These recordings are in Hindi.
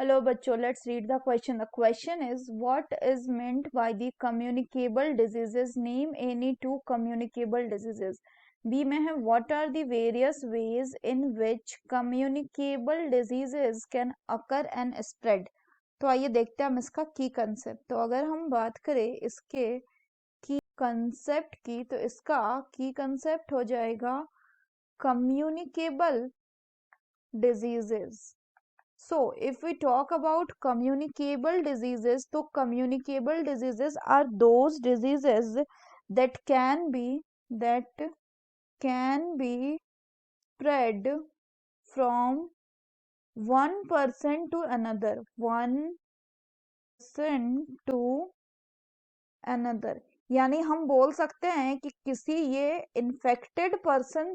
Hello बच्चों, let's read the question. The question is, what is meant by the communicable diseases? Name any two communicable diseases. B में है, what are the various ways in which communicable diseases can occur and spread? तो आइए देखते हैं हम इसका की कंसेप्ट. तो अगर हम बात करें इसके की कंसेप्ट की, तो इसका की कंसेप्ट हो जाएगा communicable diseases. So, if we talk about communicable diseases, so communicable diseases are those diseases that can be spread from one person to another, यानी हम बोल सकते हैं कि किसी ये इन्फेक्टेड पर्सन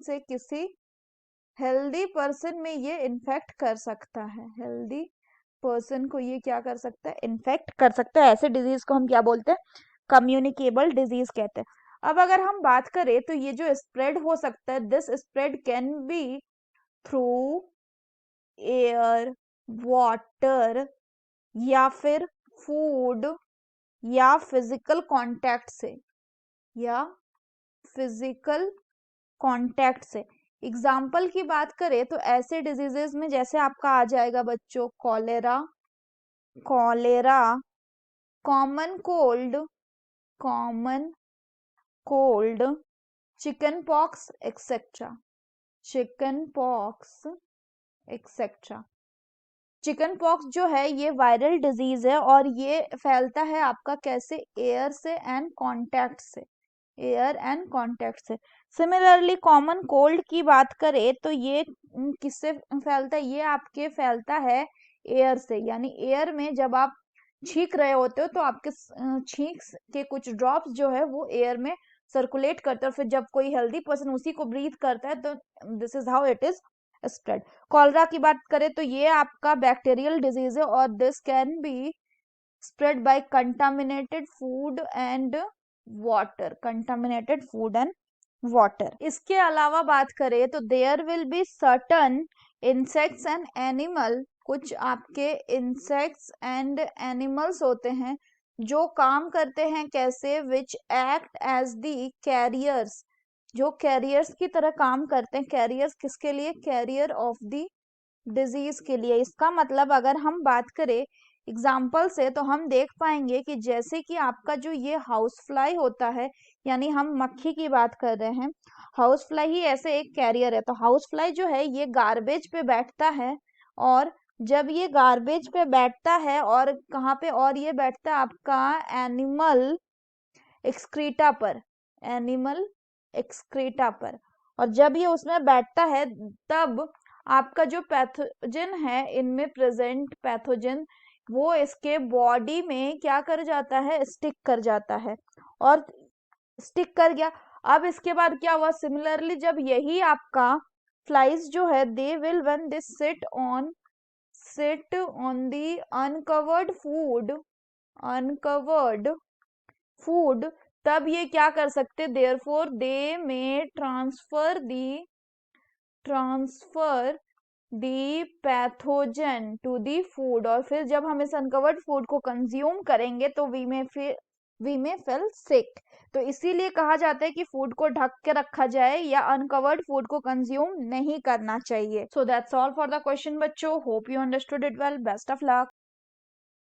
से किसी हेल्दी पर्सन में ये इन्फेक्ट कर सकता है. हेल्दी पर्सन को ये क्या कर सकता है? इन्फेक्ट कर सकता है. ऐसे डिजीज को हम क्या बोलते हैं? कम्युनिकेबल डिजीज कहते हैं. अब अगर हम बात करें तो ये जो स्प्रेड हो सकता है, this spread can be through air, water या फिर फूड या फिजिकल कांटेक्ट से. एग्जाम्पल की बात करें तो ऐसे डिजीजेस में जैसे आपका आ जाएगा बच्चों cholera, common cold, chicken pox etcetera. Chicken pox जो है ये वायरल डिजीज है और ये फैलता है आपका कैसे? एयर एंड कॉन्टैक्ट से. सिमिलरली कॉमन कोल्ड की बात करें तो ये किससे फैलता है? ये आपके फैलता है एयर से. यानी एयर में जब आप छींक रहे होते हो तो आपके छींक के कुछ ड्रॉप्स जो है वो एयर में सर्कुलेट करते हैं, फिर जब कोई हेल्दी पर्सन उसी को ब्रीथ करता है तो this is how it is spread. Cholera की बात करें तो ये आपका बैक्टीरियल डिजीज है और this can be spread by contaminated food and water. इसके अलावा बात करें तो there will be certain insects and animal. कुछ आपके इंसेक्ट्स एंड एनिमल्स होते हैं जो काम करते हैं कैसे? Which act as the carriers, जो कैरियर्स की तरह काम करते हैं. कैरियर्स किसके लिए? कैरियर ऑफ द डिजीज के लिए. इसका मतलब अगर हम बात करें एग्जाम्पल से तो हम देख पाएंगे कि जैसे कि आपका जो ये हाउस फ्लाई होता है, यानी हम मक्खी की बात कर रहे हैं, हाउस फ्लाई ही ऐसे एक कैरियर है. तो हाउस फ्लाई जो है ये गार्बेज पे बैठता है और जब ये गार्बेज पे बैठता है और कहाँ पे? और ये बैठता है आपका एनिमल एक्सक्रीटा पर. और जब ये उसमें बैठता है तब आपका जो पैथोजन है, इनमें प्रेजेंट पैथोजन, वो इसके बॉडी में क्या कर जाता है? स्टिक कर जाता है. और स्टिक कर गया. अब इसके बाद क्या हुआ? सिमिलरली जब यही आपका फ्लाइज जो है they will when they sit on the uncovered food, तब ये क्या कर सकते? Therefore they may transfer the pathogen to the food. और फिर जब हम इस अनकवर्ड फूड को कंज्यूम करेंगे तो वी में फेल सिक. तो इसीलिए कहा जाता है कि फूड को ढक के रखा जाए या अनकवर्ड फूड को कंज्यूम नहीं करना चाहिए. So that's all for the question बच्चों. Hope you understood it well. Best of luck.